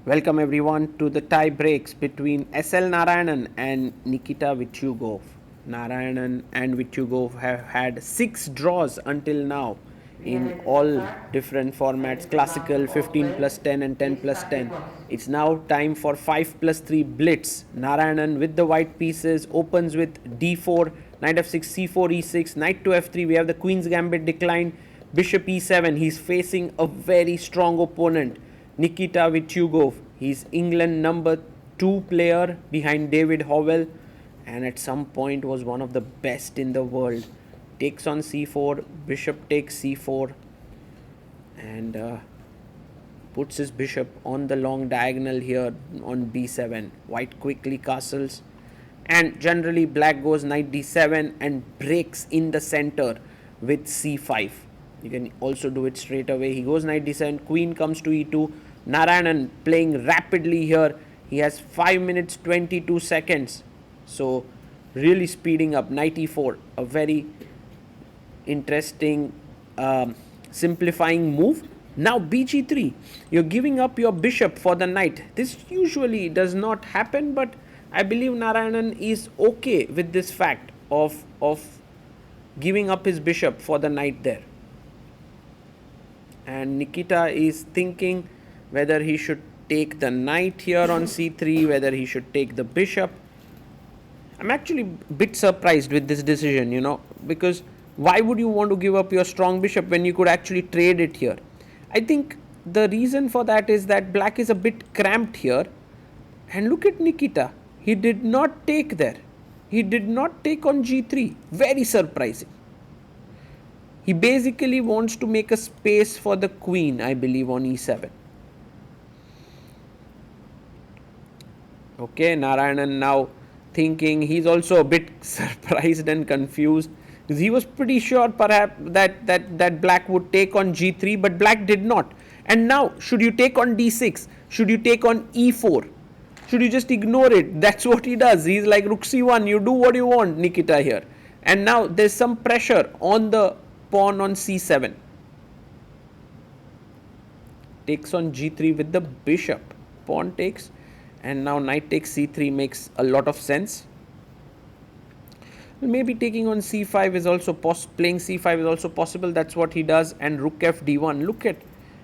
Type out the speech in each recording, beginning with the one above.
Welcome everyone to the tie breaks between SL Narayanan and Nikita Vitiugov. Narayanan and Vitiugov have had 6 draws until now in all different formats, classical, 15 plus 10 and 10 plus 10. It's now time for 5 plus 3 Blitz. Narayanan with the white pieces opens with d4, knight f6, c4, e6, knight to f3. We have the queen's gambit declined, bishop e7. He's facing a very strong opponent, Nikita Vitiugov. He's England number 2 player behind David Howell, and at some point was one of the best in the world. Takes on c4, bishop takes c4, and puts his bishop on the long diagonal here on b7. White quickly castles, and generally black goes knight d7 and breaks in the center with c5. You can also do it straight away. He goes knight d7, queen comes to e2. Narayanan playing rapidly here. He has 5 minutes 22 seconds. So really speeding up. Knight e4, a very interesting simplifying move. Now bg3, you're giving up your bishop for the knight. This usually does not happen, but I believe Narayanan is okay with this fact of giving up his bishop for the knight there. And Nikita is thinking whether he should take the knight here on c3, whether he should take the bishop. I'm actually a bit surprised with this decision, because why would you want to give up your strong bishop when you could actually trade it here? I think the reason for that is that black is a bit cramped here. And look at Nikita. He did not take there. He did not take on g3. Very surprising. He basically wants to make a space for the queen, I believe, on e7. Okay, Narayanan now thinking. He's also a bit surprised and confused, because he was pretty sure perhaps that black would take on g3, but black did not. And now, should you take on d6? Should you take on e4? Should you just ignore it? That's what he does. He's like rook c1, you do what you want, Nikita here. And now there's some pressure on the pawn on c7. Takes on g3 with the bishop. Pawn takes, and now knight takes c3 makes a lot of sense. Maybe taking on c5 is also playing c5 is also possible. That's what he does. And rook f d1. Look at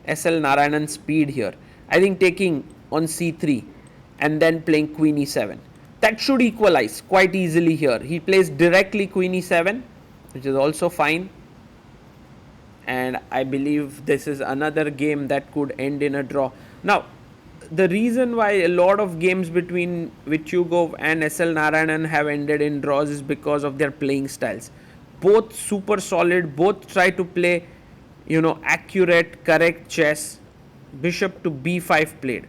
SL Narayanan's speed here. I think taking on c3 and then playing queen e7, that should equalize quite easily here. He plays directly queen e7, which is also fine. And I believe this is another game that could end in a draw. Now, the reason why a lot of games between Vitiugov and SL Narayanan have ended in draws is because of their playing styles. Both super solid, both try to play, accurate, correct chess. Bishop to b5 played.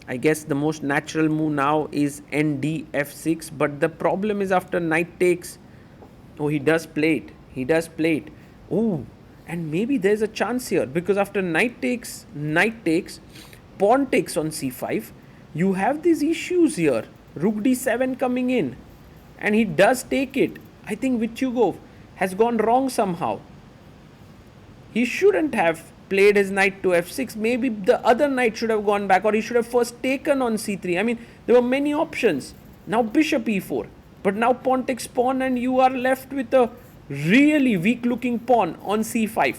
I guess the most natural move now is nd f6, but the problem is after knight takes, he does play it. Oh, and maybe there's a chance here, because after knight takes, pawn takes on c5, you have these issues here. Rook d7 coming in, and he does take it. I think Vitiugov has gone wrong somehow. He shouldn't have played his knight to f6. Maybe the other knight should have gone back, or he should have first taken on c3. I mean, there were many options. Now bishop e4, but now pawn takes pawn, and you are left with a really weak looking pawn on c5.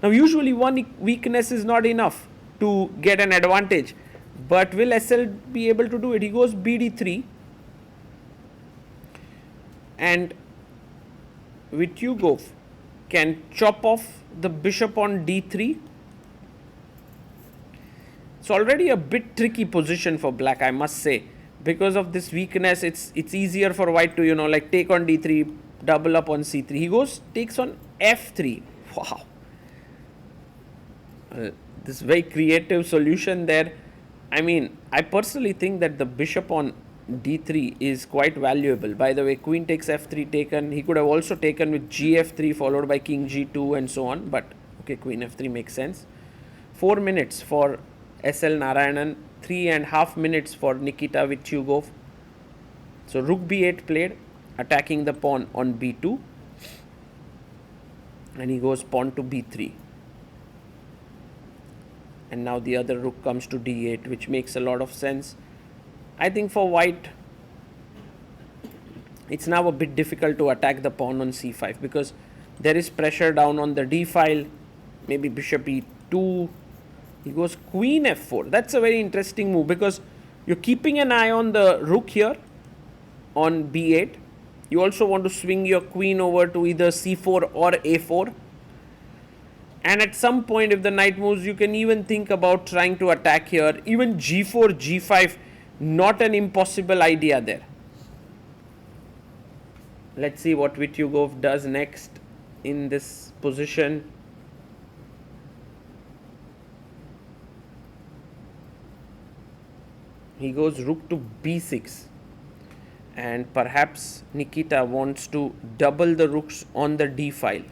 Now usually one weakness is not enough to get an advantage, but will SL be able to do it? He goes bd3, and Vitiugov can chop off the bishop on d3. It's already a bit tricky position for black, I must say. Because of this weakness, it's easier for white to take on d3, double up on c3. He takes on f3. Wow. This very creative solution there. I mean, I personally think that the bishop on d3 is quite valuable. By the way, queen takes f3 taken. He could have also taken with gf3 followed by king g2 and so on. But okay, queen f3 makes sense. 4 minutes for SL Narayanan. 3.5 minutes for Nikita Vitiugov. So rook b8 played, attacking the pawn on b2. and he goes pawn to b3, and now the other rook comes to d8, which makes a lot of sense. I think for white it's now a bit difficult to attack the pawn on c5 because there is pressure down on the d file. Maybe bishop e2. He goes queen f4. That's a very interesting move because you're keeping an eye on the rook here on b8. You also want to swing your queen over to either c4 or a4. And at some point, if the knight moves, you can even think about trying to attack here. Even g4, g5, not an impossible idea there. Let's see what Vitiugov does next in this position. He goes rook to b6, and perhaps Nikita wants to double the rooks on the d file.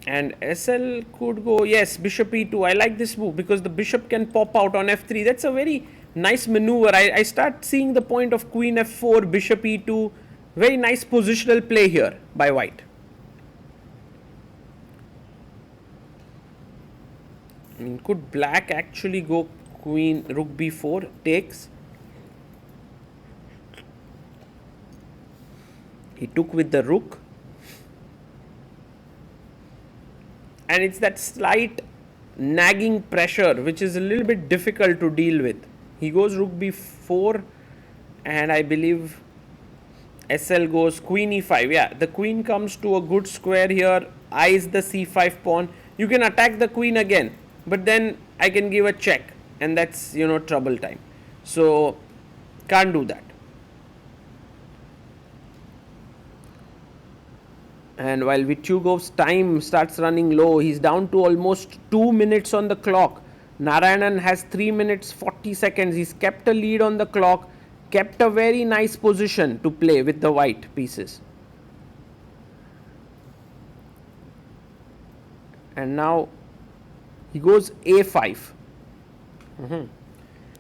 And SL could go, yes, bishop e2. I like this move because the bishop can pop out on f3. That's a very nice maneuver. I start seeing the point of queen f4, bishop e2. Very nice positional play here by white. I mean, could black actually go queen, rook b4, takes? He took with the rook. And it's that slight nagging pressure which is a little bit difficult to deal with. He goes rook b4, and I believe SL goes queen e5. Yeah, the queen comes to a good square here, eyes the c5 pawn. You can attack the queen again, but then I can give a check, and that's, trouble time. So, can't do that. And while Vitiugov's time starts running low, he's down to almost 2 minutes on the clock. Narayanan has 3 minutes 40 seconds. He's kept a lead on the clock, kept a very nice position to play with the white pieces. And now he goes a5.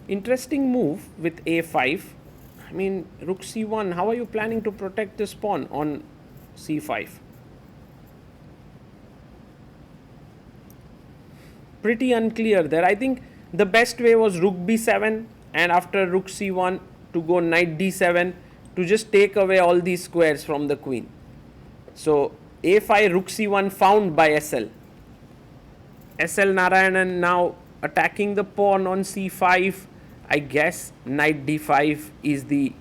Interesting move with a5. I mean, rook c1. How are you planning to protect this pawn on c5? Pretty unclear there. I think the best way was rook b7, and after rook c1 to go knight d7 to just take away all these squares from the queen. So a5, rook c1 found by SL. SL Narayanan now attacking the pawn on c5. I guess knight d5 is the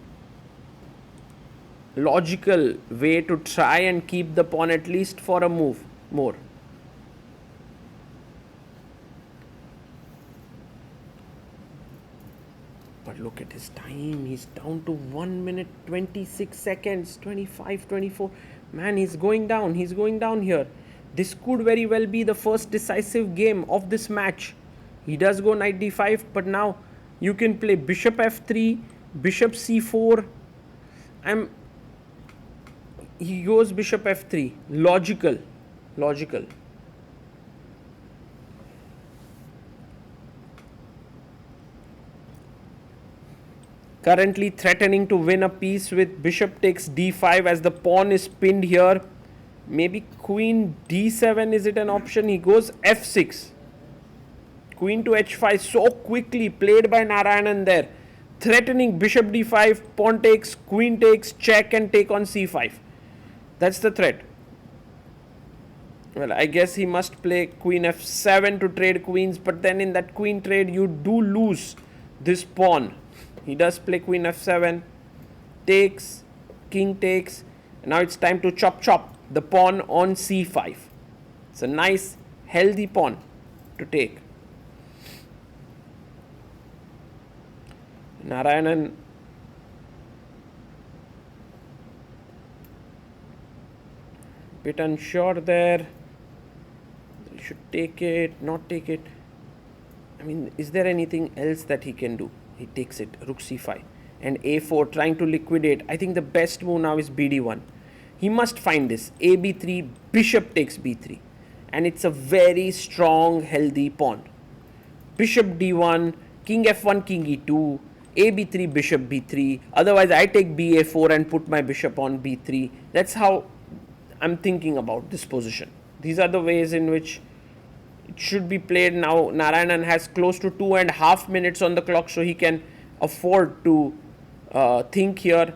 logical way to try and keep the pawn at least for a move more. But look at his time. He's down to 1 minute 26 seconds, 25, 24. Man, he's going down. He's going down here. This could very well be the first decisive game of this match. He does go knight d5, but now you can play bishop f3, bishop c4. He goes bishop f3. Logical. Currently threatening to win a piece with bishop takes d5 as the pawn is pinned here. Maybe queen d7, is it an option? He goes f6. Queen to h5, so quickly played by Narayanan there. Threatening bishop d5, pawn takes, queen takes, check, and take on c5. That's the threat. Well, I guess he must play queen f7 to trade queens, but then in that queen trade you do lose this pawn. He does play queen f7, takes, king takes. Now it's time to chop the pawn on c5. It's a nice healthy pawn to take. Narayanan bit unsure there. He should take it, not take it. I mean, is there anything else that he can do? He takes it, rook c5 and a4, trying to liquidate. I think the best move now is bd1. He must find this. A b3, bishop takes b3, and it's a very strong, healthy pawn. Bishop d1, king f1, king e2, a b3, bishop b3. Otherwise, I take ba4 and put my bishop on b3. That's how I'm thinking about this position. These are the ways in which it should be played. Now Narayanan has close to 2.5 minutes on the clock, so he can afford to think here.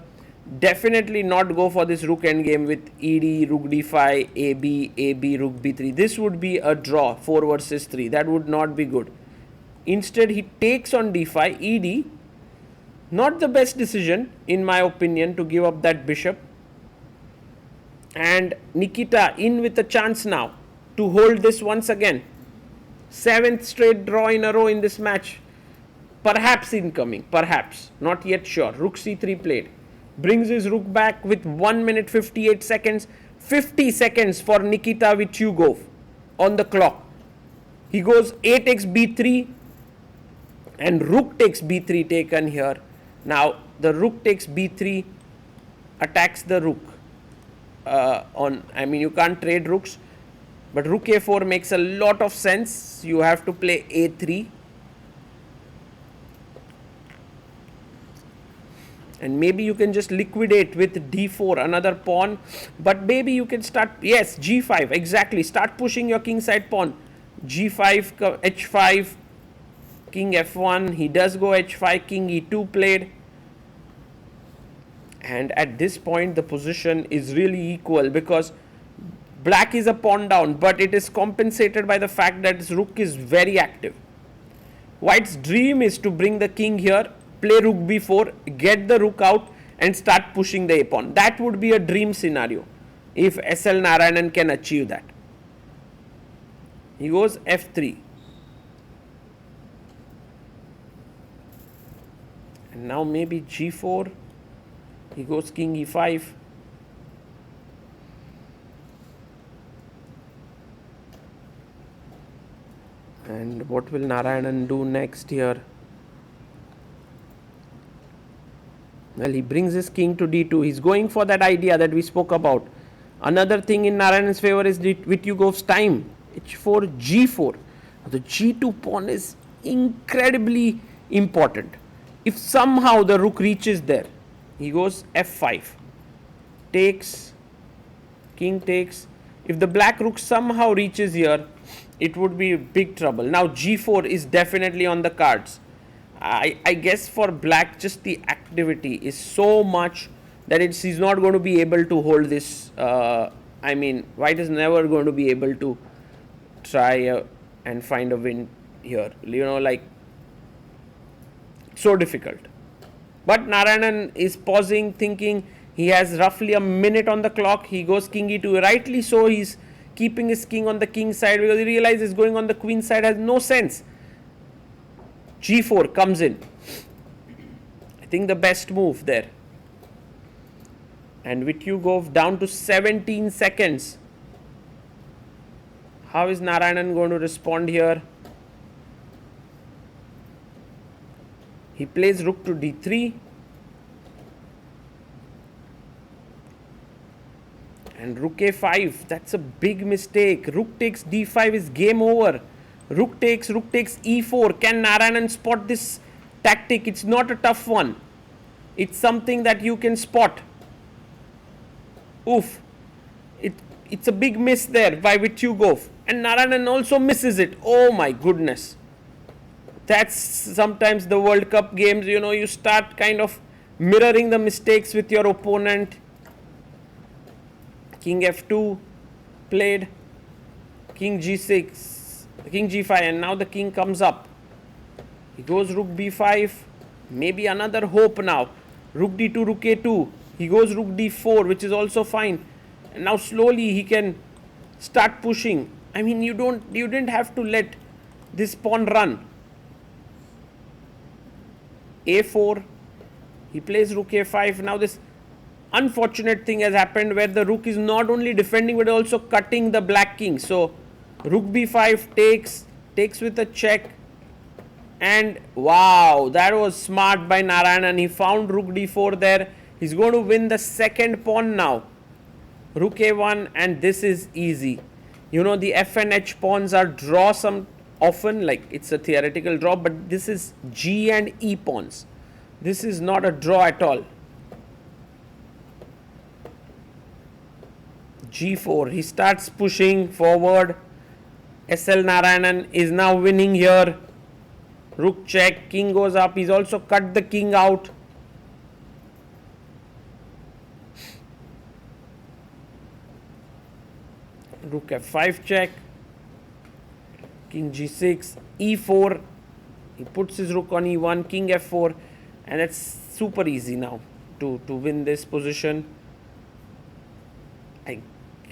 Definitely not go for this rook endgame with ed, rook d5, ab, rook b3. This would be a draw, 4 versus 3. That would not be good. Instead, he takes on d5, ed. Not the best decision, in my opinion, to give up that bishop. And Nikita in with a chance now to hold this once again. 7th straight draw in a row in this match. Perhaps incoming, perhaps. Not yet sure. Rook c3 played. Brings his rook back with 1 minute 58 seconds. 50 seconds for Nikita Vitiugov on the clock. He goes a takes b3 and rook takes b3 taken here. Now the rook takes b3, attacks the rook. You can't trade rooks, but rook a4 makes a lot of sense. You have to play a3. And maybe you can just liquidate with d4, another pawn. But maybe you can start, yes, g5, exactly. Start pushing your king side pawn. g5, h5, king f1. He does go h5, king e2 played. And at this point, the position is really equal because black is a pawn down, but it is compensated by the fact that his rook is very active. White's dream is to bring the king here, play rook b4, get the rook out and start pushing the a pawn. That would be a dream scenario if SL Narayanan can achieve that. He goes f3. And now maybe g4. He goes king e5. And what will Narayanan do next here? Well, he brings his king to d2. He's going for that idea that we spoke about. Another thing in Narayanan's favor is Vitiugov's time. h4, g4. The g2 pawn is incredibly important. If somehow the rook reaches there, he goes f5. Takes, king takes. If the black rook somehow reaches here, it would be big trouble. Now g4 is definitely on the cards. I guess for black, just the activity is so much that he's not going to be able to hold this. White is never going to be able to try and find a win here. So difficult. But Narayanan is pausing, thinking. He has roughly a minute on the clock. He goes king e2. Rightly so, he's keeping his king on the king side because he realizes going on the queen side has no sense. g4 comes in. I think the best move there. And Vitiugov down to 17 seconds. How is Narayanan going to respond here? He plays rook to d3. And rook a5. That's a big mistake. Rook takes d5 is game over. Rook takes e4. Can Narayanan spot this tactic? It's not a tough one. It's something that you can spot. Oof. It's a big miss there by Vitiugov. And Narayanan also misses it. Oh my goodness. That's sometimes the World Cup games, you start kind of mirroring the mistakes with your opponent. King f2 played. King g6. King g5, and now the king comes up. He goes rook b5. Maybe another hope now. Rook d2, rook a2. He goes rook d4, which is also fine. And now slowly he can start pushing. You didn't have to let this pawn run. a4. He plays rook a5. Now this unfortunate thing has happened where the rook is not only defending but also cutting the black king. So rook b5 takes with a check. And wow, that was smart by Narayanan. He found rook d4 there. He's going to win the second pawn now. Rook a1, and this is easy. The f and h pawns are draw often, like it's a theoretical draw, but this is g and e pawns. This is not a draw at all. G4. He starts pushing forward. SL Narayanan is now winning here. Rook check. King goes up. He's also cut the king out. Rook F5 check. King G6. E4. He puts his rook on E1. King F4. And it's super easy now to win this position. I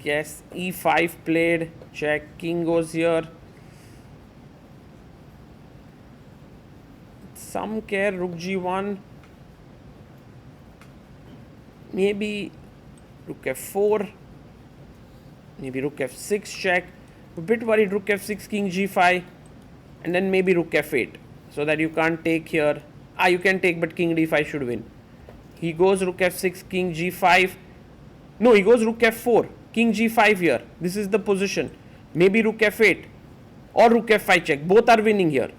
guess E5 played. Check. King goes here. Some care. Rook G1. Maybe Rook F4. Maybe Rook F6 check. A bit worried. Rook F6, King G5. And then maybe Rook F8. So that you can't take here. You can take, but King D5 should win. He goes Rook F6, King G5. No, he goes Rook F4, King G5 here. This is the position. Maybe Rook F8 or Rook F5 check. Both are winning here.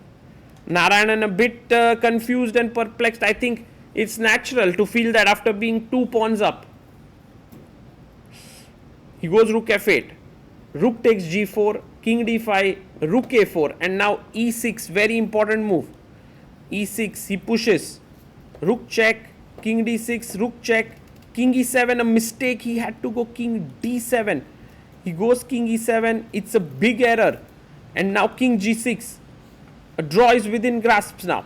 Narayanan a bit confused and perplexed. I think it's natural to feel that after being 2 pawns up. He goes Rook F8. Rook takes G4, King D5, Rook A4, and now E6. Very important move. E6, he pushes. Rook check, King D6, Rook check, King E7, a mistake. He had to go King D7. He goes King E7. It's a big error. And now King G6. A draw is within grasp now.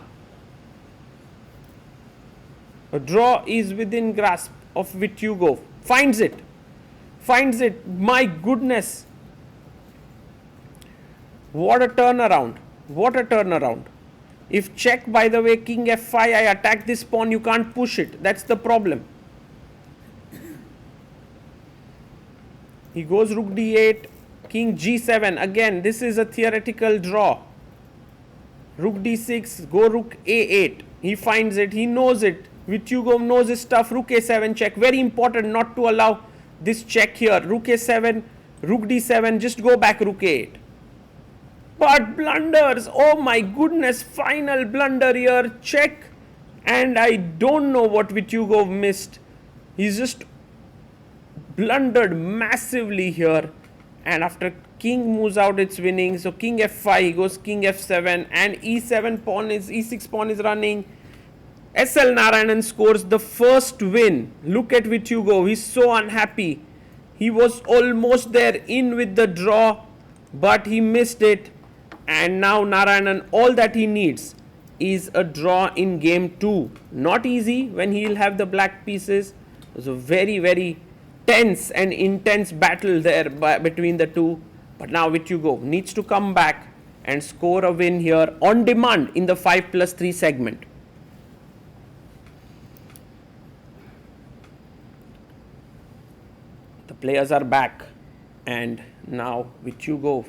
A draw is within grasp of Vitiugov. Finds it. Finds it. My goodness. What a turnaround. What a turnaround. If check, by the way, King F5, I attack this pawn, you can't push it. That's the problem. He goes Rook D8, King G7. Again, this is a theoretical draw. Rook D6, go Rook A8. He finds it. He knows it. Vitiugov knows his stuff. Rook A7 check. Very important not to allow this check here. Rook A7, Rook D7. Just go back Rook A8. But blunders, oh my goodness, final blunder here, check. And I don't know what Vitiugov missed. He's just blundered massively here. And after king moves out, it's winning. So King F5, he goes King F7 and E6 pawn is running. SL Narayanan scores the first win. Look at Vitiugov, he's so unhappy. He was almost there in with the draw, but he missed it. And now Narayanan, all that he needs is a draw in game 2. Not easy when he'll have the black pieces. It was a very, very tense and intense battle there between the two. But now Vitiugov needs to come back and score a win here on demand in the 5+3 segment. The players are back, and now Vitiugov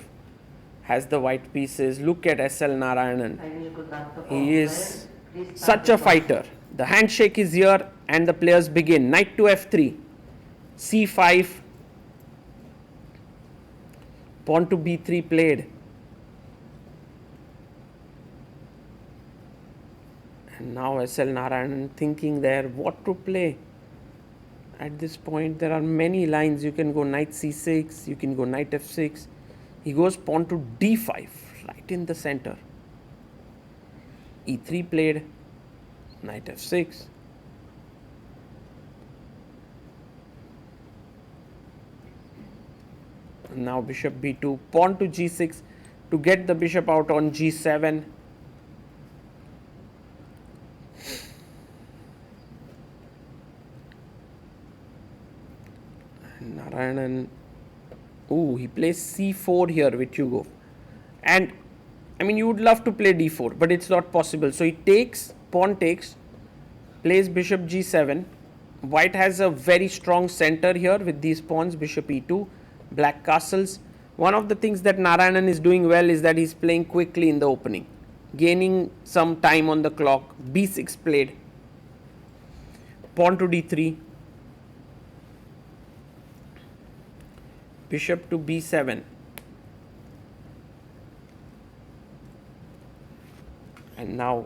has the white pieces. Look at SL Narayanan. He is such a fighter. The handshake is here and the players begin. Knight to F3. C5. Pawn to B3 played. And now SL Narayanan thinking there what to play. At this point there are many lines. You can go Knight C6. You can go Knight F6. He goes pawn to D5, right in the center. E3 played, Knight F6. And now bishop B2, pawn to G6 to get the bishop out on G7. And Narayanan. Ooh, he plays C4 here with Vitiugov. And I mean, you would love to play D4, but it's not possible. So he takes, pawn takes, plays bishop G7. White has a very strong center here with these pawns, bishop E2, black castles. One of the things that Narayanan is doing well is that he's playing quickly in the opening, gaining some time on the clock. B6 played, pawn to D3. Bishop to B7. And now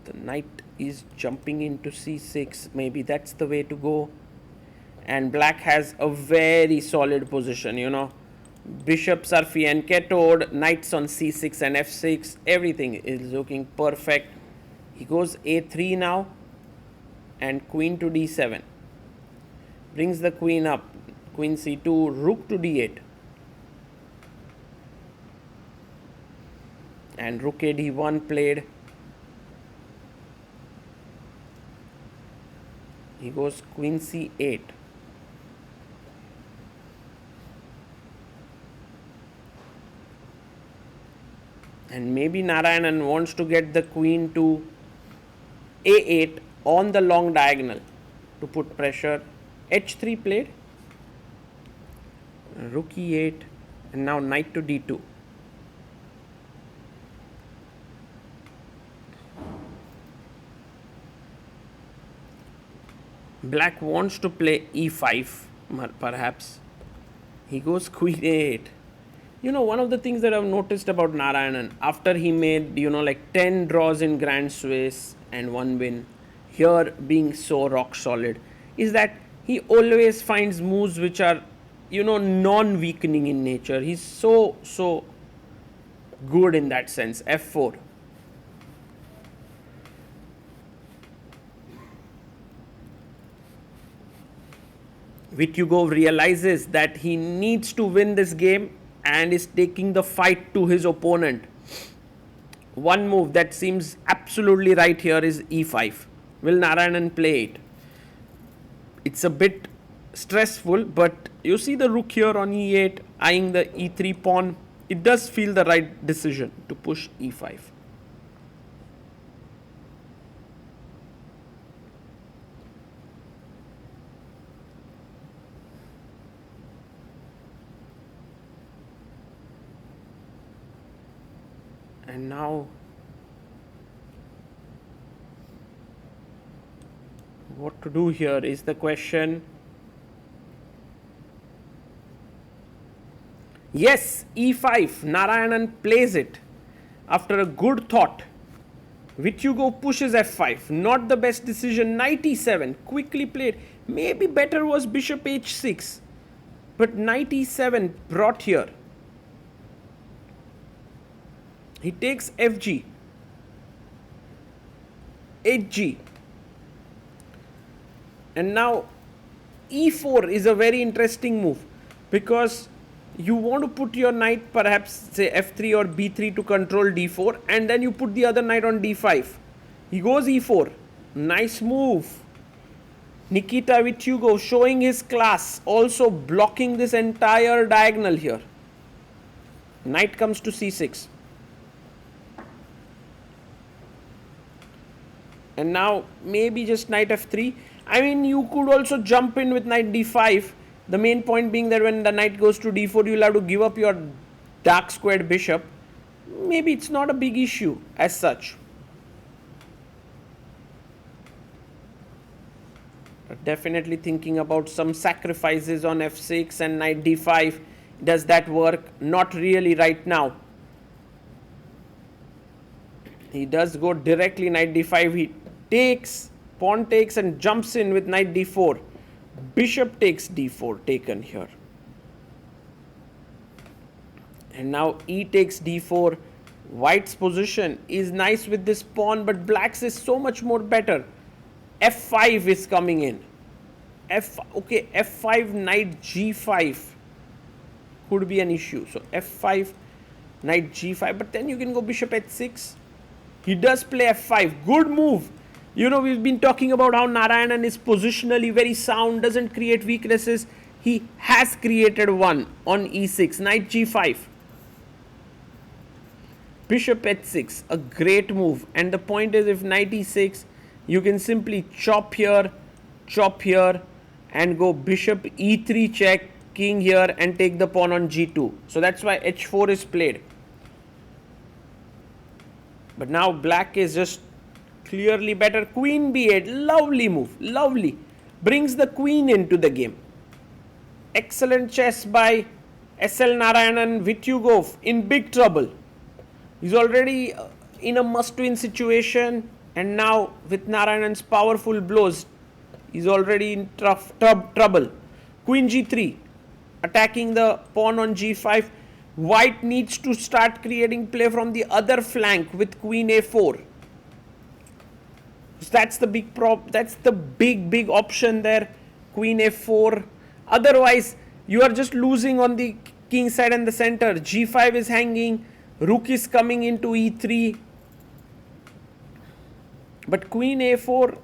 the knight is jumping into c6. Maybe that's the way to go. And black has a very solid position, you know. Bishops are fianchettoed, knights on c6 and f6. Everything is looking perfect. He goes a3 now, and queen to d7. Brings the queen up. Queen c2, rook to d8. And rook a d1 played. He goes queen c8. And maybe Narayanan wants to get the queen to a8 on the long diagonal to put pressure. h3 played. Rook e8. And now knight to d2. Black wants to play e5, perhaps. He goes queen a8. You know, one of the things that I've noticed about Narayanan, after he made, you know, like 10 draws in Grand Swiss and 1 win, here being so rock solid, is that he always finds moves which are, you know, non-weakening in nature. He's so good in that sense. f4. Vitiugov realizes that he needs to win this game and is taking the fight to his opponent. One move that seems absolutely right here is e5. Will Narayanan play it? It's a bit stressful, but you see the rook here on e8 eyeing the e3 pawn. It does feel the right decision to push e5. And now, what to do here is the question. Yes, e5. Narayanan plays it. After a good thought, Vitiugov pushes f5. Not the best decision. Knight e7. Quickly played. Maybe better was bishop h6. But knight e7 brought here. He takes fg, hg, and now e4 is a very interesting move, because you want to put your knight perhaps say f3 or b3 to control d4, and then you put the other knight on d5. He goes e4. Nice move. Nikita Vitiugov showing his class, also blocking this entire diagonal here. Knight comes to c6. And now maybe just knight f3. I mean, you could also jump in with knight d5. The main point being that when the knight goes to d4, you'll have to give up your dark squared bishop. Maybe it's not a big issue as such. But definitely thinking about some sacrifices on f6 and knight d5. Does that work? Not really right now. He does go directly knight d5. He takes, pawn takes and jumps in with knight d4. Bishop takes d4 taken here. And now e takes d4. White's position is nice with this pawn, but black's is so much more better. f5 is coming in. Okay, f5 knight g5 could be an issue. So f5 knight g5, but then you can go bishop h6. He does play f5. Good move. You know, we've been talking about how Narayanan is positionally very sound, doesn't create weaknesses. He has created one on e6. Knight g5. Bishop h6. A great move. And the point is, if knight e6, you can simply chop here, and go bishop e3 check, king here, and take the pawn on g2. So that's why h4 is played. But now black is just clearly better. Queen b8, lovely move, lovely. Brings the queen into the game. Excellent chess by SL Narayanan. Vitiugov in big trouble. He's already in a must-win situation. And now with Narayanan's powerful blows, he's already in trouble. Queen g3, attacking the pawn on g5. White needs to start creating play from the other flank with queen a4. So that's the big that's the big option there. Queen a4. Otherwise, you are just losing on the king side and the center. g5 is hanging. Rook is coming into e3. But queen a4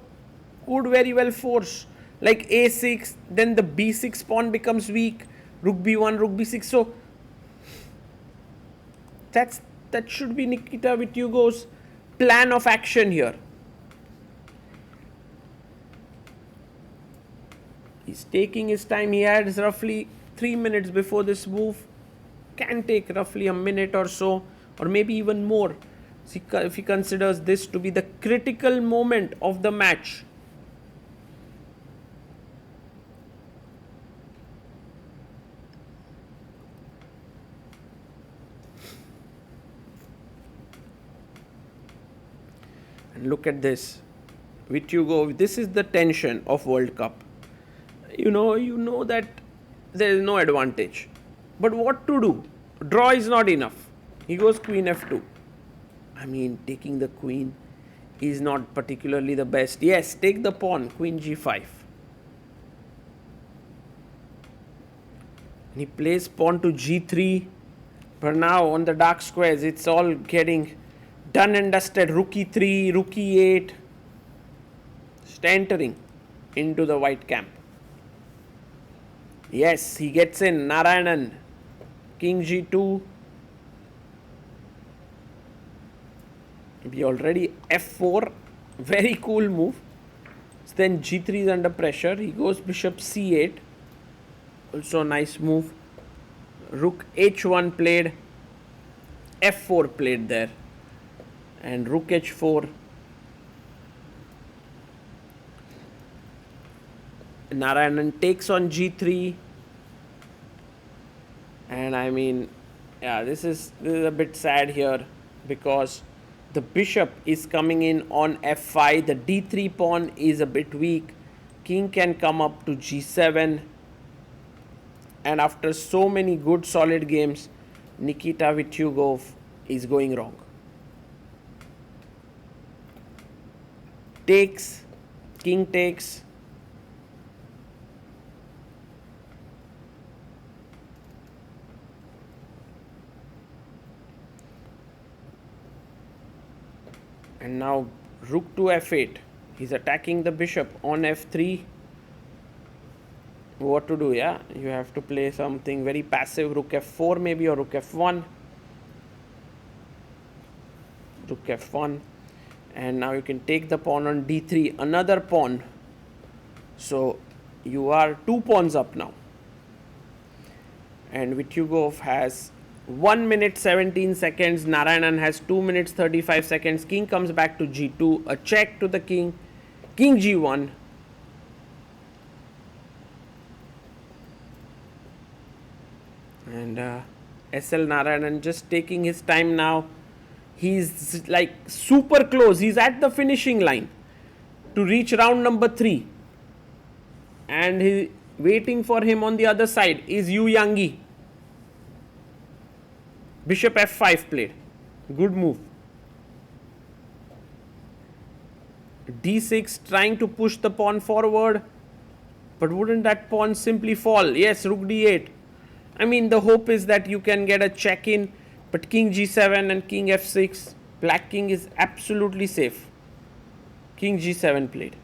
could very well force. Like a6, then the b6 pawn becomes weak. Rook b1, rook b6. So that should be Nikita Vitiugov's plan of action here. He's taking his time. He had roughly 3 minutes before this move. Can take roughly a minute or so, or maybe even more, if he considers this to be the critical moment of the match. And look at this. Vitiugov, this is the tension of World Cup. You know that there is no advantage. But what to do? Draw is not enough. He goes queen f2. I mean, taking the queen is not particularly the best. Yes, take the pawn, queen g5. And he plays pawn to g3. But now on the dark squares, it's all getting done and dusted. Rook e3, rook e8. Just entering into the white camp. Yes, he gets in. Narayanan, king g2. Maybe already f4. Very cool move. So then g3 is under pressure. He goes bishop c8. Also a nice move. Rook h1 played. f4 played there. And rook h4. Narayanan takes on g3. And I mean, yeah, this is a bit sad here, because the bishop is coming in on f5. The d3 pawn is a bit weak. King can come up to g7. And after so many good solid games, Nikita Vitiugov is going wrong. Takes, king takes. And now rook to f8. He's attacking the bishop on f3. What to do? Yeah, you have to play something very passive. Rook f4 maybe, or rook f1. Rook f1. And now you can take the pawn on d3. Another pawn. So you are 2 pawns up now. And Vitiugov has 1 minute 17 seconds. Narayanan has 2 minutes 35 seconds. King comes back to g2. A check to the king. King g1. And SL Narayanan just taking his time now. He's like super close. He's at the finishing line to reach round number 3. And waiting for him on the other side is Yu Yangi. Bishop f5 played. Good move. d6 trying to push the pawn forward. But wouldn't that pawn simply fall? Yes, rook d8. I mean, the hope is that you can get a check in. But king g7 and king f6. Black king is absolutely safe. King g7 played.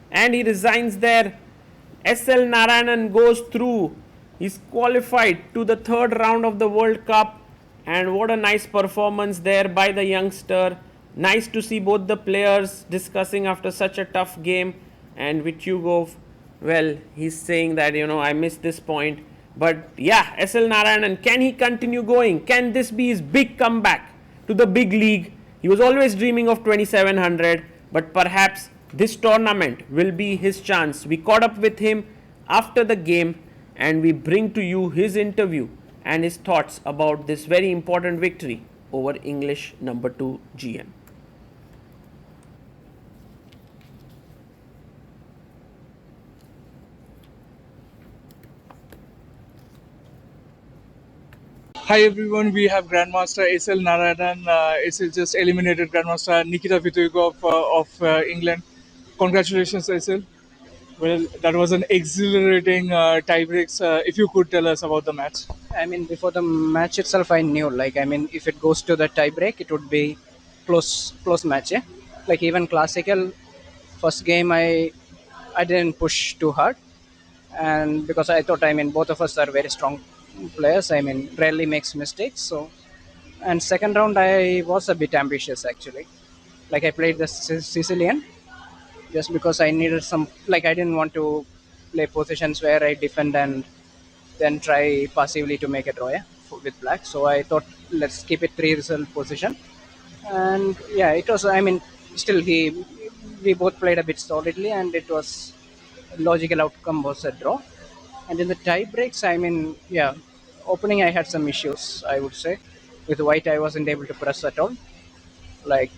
And he resigns there. SL Narayanan goes through. He's qualified to the 3rd round of the World Cup. And what a nice performance there by the youngster. Nice to see both the players discussing after such a tough game. And Vitiugov, well, he's saying that, I missed this point. But yeah, SL Narayanan, can he continue going? Can this be his big comeback to the big league? He was always dreaming of 2700. But perhaps this tournament will be his chance. We caught up with him after the game. And we bring to you his interview and his thoughts about this very important victory over English number 2 GM. Hi everyone, we have Grandmaster SL Narayanan. SL just eliminated Grandmaster Nikita Vitiugov of England. Congratulations, SL. Well, that was an exhilarating tiebreaks. If you could tell us about the match. I mean, before the match itself, I knew, like, I mean, if it goes to the tie break, it would be close match. Yeah, like even classical first game, I didn't push too hard, and because I thought, I mean, both of us are very strong players. I mean, rarely makes mistakes. So, and second round, I was a bit ambitious actually. Like I played the Sicilian just because I needed some, like I didn't want to play positions where I defend and then try passively to make a draw, yeah, with black. So I thought let's keep it three result position, and yeah, it was. I mean, still we both played a bit solidly, and it was logical outcome was a draw. And in the tie breaks, I mean, yeah, opening I had some issues. I would say with white I wasn't able to press at all. Like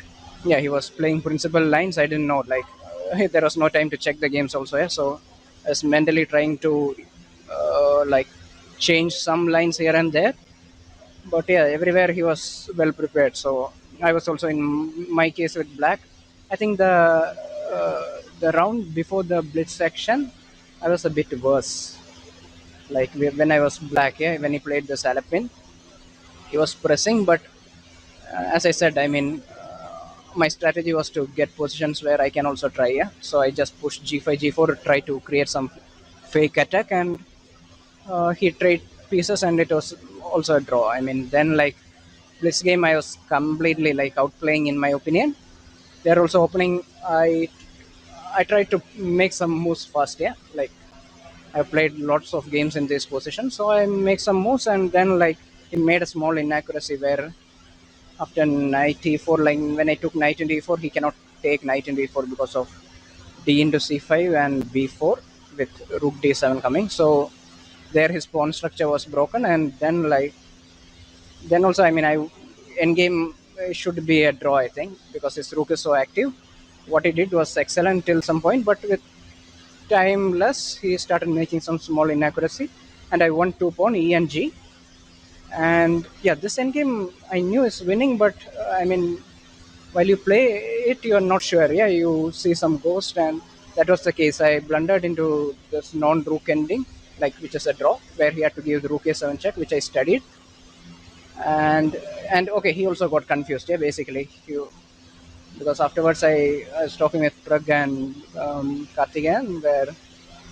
yeah, he was playing principal lines. I didn't know like there was no time to check the games also, yeah. So I was mentally trying to like change some lines here and there, but yeah, everywhere he was well prepared. So I was also in my case with black. I think the round before the blitz section I was a bit worse. Like when I was black, yeah, when he played the salapin, he was pressing, but as I said, I mean, my strategy was to get positions where I can also try. Yeah, so I just pushed g5, g4, try to create some fake attack, and he trade pieces, and it was also a draw. I mean, then like this game, I was completely like outplaying in my opinion. They're also opening. I tried to make some moves fast. Yeah, like I played lots of games in this position, so I make some moves, and then like he made a small inaccuracy where after knight e4, like when I took knight into e4, he cannot take knight into e4 because of d into c5 and b4 with rook d7 coming. So there his pawn structure was broken, and then like then also I mean I end game should be a draw, I think, because his rook is so active. What he did was excellent till some point, but with time less he started making some small inaccuracy, and I won two pawn e and g. And yeah, this endgame I knew is winning, but I mean, while you play it, you're not sure. Yeah, you see some ghost, and that was the case. I blundered into this non-rook ending, like which is a draw, where he had to give the rook a7 check, which I studied. And okay, he also got confused. Yeah, basically, because afterwards I was talking with Prag and Kartigan, where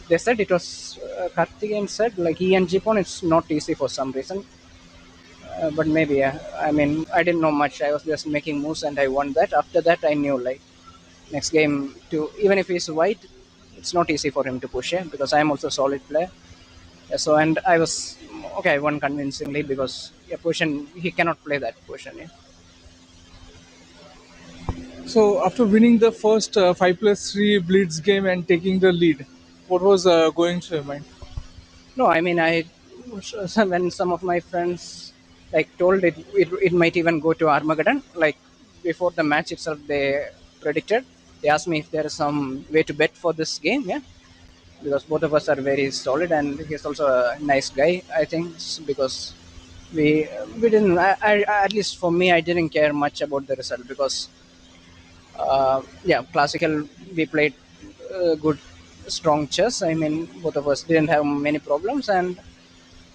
they said it was Kartigan said like E and G pawn it's not easy for some reason. But maybe yeah. I mean, I didn't know much. I was just making moves, and I won that. After that, I knew like next game to even if he's white, it's not easy for him to push, yeah, because I'm also a solid player. Yeah, so and I was okay. I won convincingly because yeah, position he cannot play that position. Yeah. So after winning the first 5+3 Blitz game and taking the lead, what was going through your mind? No, I mean when some of my friends like told it might even go to Armageddon. Like before the match itself, they predicted. They asked me if there is some way to bet for this game. Yeah, because both of us are very solid, and he's also a nice guy, I think, because we didn't at least for me I didn't care much about the result because yeah, classical we played good strong chess. I mean, both of us didn't have many problems, and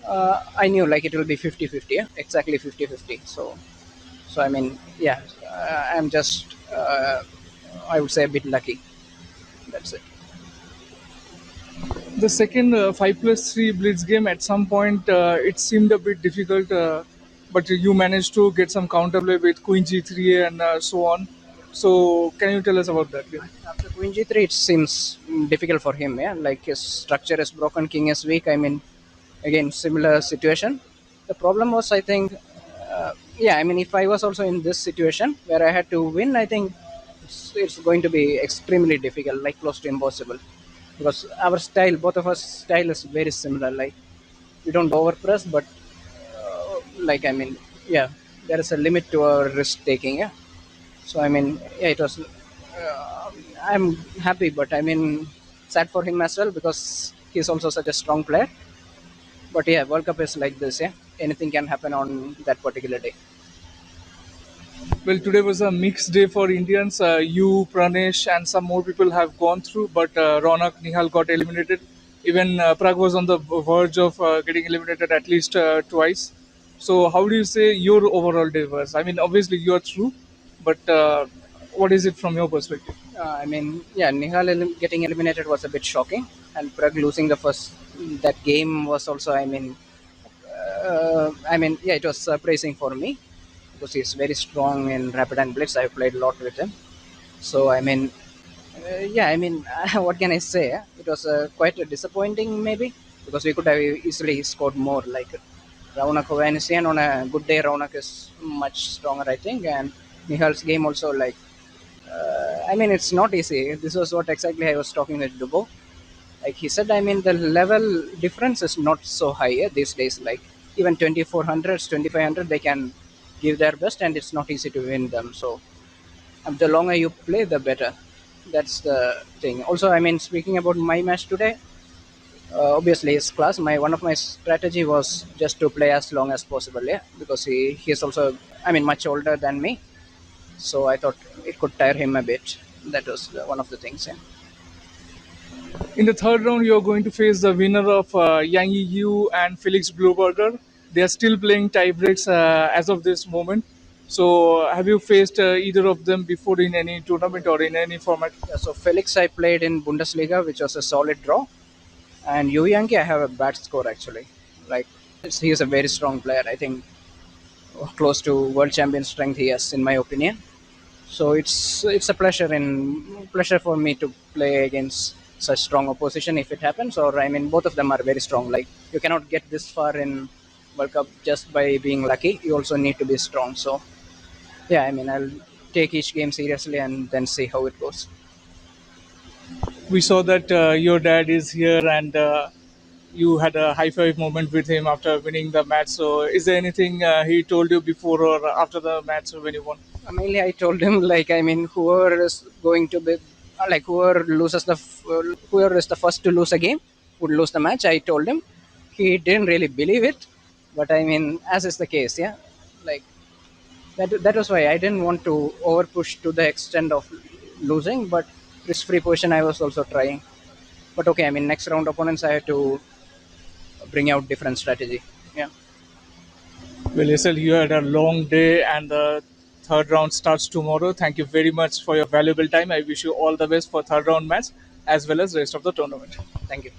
I knew like it will be 50-50, yeah? Exactly 50-50. So I mean, yeah, I'm just I would say a bit lucky. That's it. The second 5+3 Blitz game, at some point, it seemed a bit difficult, but you managed to get some counterplay with Queen G3 and so on. So, can you tell us about that game? After Queen G3, it seems difficult for him. Yeah, like his structure is broken, King is weak. I mean, again, similar situation. The problem was, I think, yeah. I mean, if I was also in this situation where I had to win, I think it's going to be extremely difficult, like close to impossible, because our style, both of us style is very similar. Like we don't overpress, but like I mean, yeah, there is a limit to our risk taking. Yeah, so I mean, yeah, it was. I'm happy, but I mean, sad for him as well because he's also such a strong player. But yeah, World Cup is like this. Yeah, anything can happen on that particular day. Well, today was a mixed day for Indians. You, Pranesh, and some more people have gone through, but Ronak, Nihal got eliminated. Even Prag was on the verge of getting eliminated at least twice. So, how do you say your overall day was? I mean, obviously you are through, but what is it from your perspective? I mean, yeah, Nihal getting eliminated was a bit shocking, and Prag losing the first that game was also, yeah, it was surprising for me because he's very strong in Rapid and Blitz. I've played a lot with him, so yeah, what can I say? It was quite disappointing, maybe, because we could have easily scored more. Like Raunak Ovanesian on a good day, Raunak is much stronger, I think, and Nihal's game also it's not easy. This was what exactly I was talking with Dubo. Like he said, the level difference is not so high these days. Like even 2400s, 2500, they can give their best, and it's not easy to win them. So the longer you play, the better. That's the thing. Also, speaking about my match today, obviously his class. My one of my strategy was just to play as long as possible. Yeah, because he is also much older than me, so I thought it could tire him a bit. That was one of the things. Yeah. In the third round, you're going to face the winner of Yang Yu and Felix Blueberger. They are still playing tiebreaks as of this moment. So, have you faced either of them before in any tournament or in any format? Yeah, so Felix I played in Bundesliga, which was a solid draw, and Yu Yangi I have a bad score actually. Like he is a very strong player. I think close to world champion strength he has, in my opinion. So it's a pleasure for me to play against such strong opposition if it happens. Or both of them are very strong. Like you cannot get this far in World Cup just by being lucky. You also need to be strong. So yeah, I'll take each game seriously and then see how it goes. We saw that your dad is here and you had a high five moment with him after winning the match. So, is there anything he told you before or after the match when you won? Mainly, I told him like whoever is going to be like whoever is the first to lose a game would lose the match. I told him. He didn't really believe it, but as is the case, yeah, like that was why I didn't want to over push to the extent of losing, but risk free position I was also trying. But okay, next round opponents I had to bring out different strategy. Yeah. Well, Isel, you had a long day and the third round starts tomorrow. Thank you very much for your valuable time. I wish you all the best for third round match as well as rest of the tournament. Thank you.